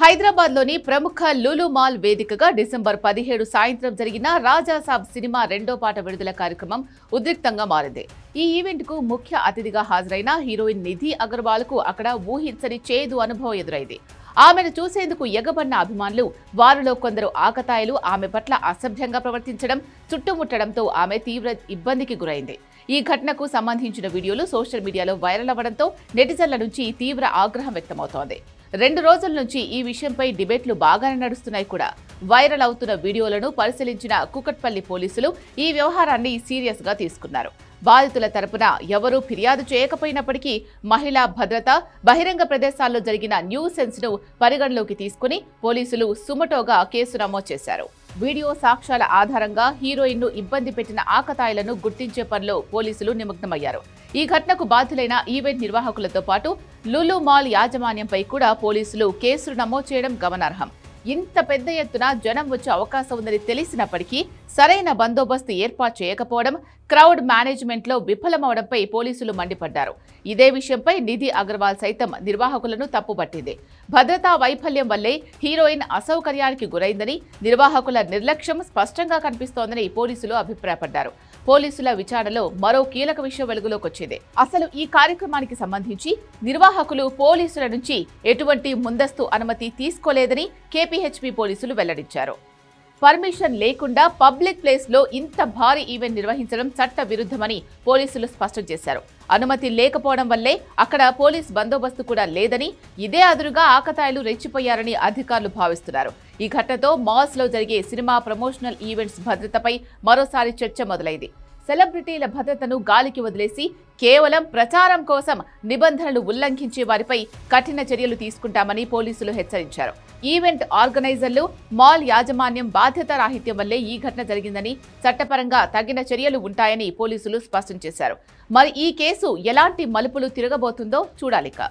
హైదరాబాద్లోని ప్రముఖ లులు మాల్ వేదికగా డిసెంబర్ 17 సాయంత్రం జరిగిన రాజాసాబ్ సినిమా రెండో పాట విడుదల కార్యక్రమం ఉద్రిక్తంగా మారింది. ఈ ఈవెంట్కు ముఖ్య అతిథిగా హాజరైన హీరోయిన్ నిధి అగర్వాల్కు అక్కడ ఊహించని చేదు అనుభవం ఎదురైంది. ఆమెను చూసేందుకు ఎగబడిన అభిమానులు, వారిలో కొందరు ఆకతాయిలు ఆమె పట్ల అసభ్యంగా ప్రవర్తించడం, చుట్టుముట్టడంతో ఆమె తీవ్ర ఇబ్బందికి గురైంది. ఈ ఘటనకు సంబంధించిన వీడియోలు సోషల్ మీడియాలో వైరల్ అవ్వడంతో నెటిజన్ల నుంచి తీవ్ర ఆగ్రహం వ్యక్తమవుతోంది. 2 రోజుల నుంచి ఈ విషయంపై డిబేట్లు బాగానే నడుస్తున్నాయి కూడా. వైరల్ అవుతున్న వీడియోలను పరిశీలించిన కూకట్పల్లి పోలీసులు ఈ వ్యవహారాన్ని సీరియస్ గా తీసుకున్నారు. బాధితుల తరపున ఎవరూ ఫిర్యాదు చేయకపోయినప్పటికీ మహిళా భద్రత, బహిరంగ ప్రదేశాల్లో జరిగిన న్యూసెన్స్ ను పరిగణలోకి తీసుకుని పోలీసులు సుమటోగా కేసు నమోదు చేశారు. వీడియో సాక్ష్యాల ఆధారంగా హీరోయిన్ ను ఇబ్బంది పెట్టిన ఆకతాయిలను గుర్తించే పనిలో పోలీసులు నిమగ్నమయ్యారు. ఈ ఘటనకు బాధ్యులైన ఈవెంట్ నిర్వాహకులతో పాటు లులు మాల్ యాజమాన్యంపై కూడా పోలీసులు కేసులు నమోదు చేయడం గమనార్హం. ఇంత పెద్ద ఎత్తున జనం వచ్చే అవకాశం ఉందని తెలిసినప్పటికీ సరైన బందోబస్తు ఏర్పాటు చేయకపోవడం, క్రౌడ్ మేనేజ్మెంట్లో విఫలమవడంపై పోలీసులు మండిపడ్డారు. ఇదే విషయంపై నిధి అగర్వాల్ సైతం నిర్వాహకులను తప్పుపట్టింది. భద్రతా వైఫల్యం వల్లే హీరోయిన్ అసౌకర్యానికి గురైందని, నిర్వాహకుల నిర్లక్ష్యం స్పష్టంగా కనిపిస్తోందని పోలీసులు అభిప్రాయపడ్డారు. పోలీసుల విచారణలో మరో కీలక విషయం వెలుగులోకి వచ్చింది. అసలు ఈ కార్యక్రమానికి సంబంధించి నిర్వాహకులు పోలీసుల నుంచి ఎటువంటి ముందస్తు అనుమతి తీసుకోలేదని కేపీహెచ్పీ పోలీసులు వెల్లడించారు. పర్మిషన్ లేకుండా పబ్లిక్ ప్లేస్ లో ఇంత భారీ ఈవెంట్ నిర్వహించడం చట్ట విరుద్ధమని పోలీసులు స్పష్టం చేశారు. అనుమతి లేకపోవడం వల్లే అక్కడ పోలీస్ బందోబస్తు కూడా లేదని, ఇదే అదురుగా ఆకతాయిలు రెచ్చిపోయారని అధికారులు భావిస్తున్నారు. ఈ ఘటనతో మాల్స్ లో జరిగే సినిమా ప్రమోషనల్ ఈవెంట్స్ భద్రతపై మరోసారి చర్చ మొదలైంది. సెలబ్రిటీల భద్రతను గాలికి వదిలేసి కేవలం ప్రచారం కోసం నిబంధనలు ఉల్లంఘించే వారిపై కఠిన చర్యలు తీసుకుంటామని పోలీసులు హెచ్చరించారు. ఈవెంట్ ఆర్గనైజర్లు, మాల్ యాజమాన్యం బాధ్యత రాహిత్యం వల్లే ఈ ఘటన జరిగిందని, చట్టపరంగా తగిన చర్యలు ఉంటాయని పోలీసులు స్పష్టం చేశారు. మరి ఈ కేసు ఎలాంటి మలుపులు తిరగబోతుందో చూడాలిక.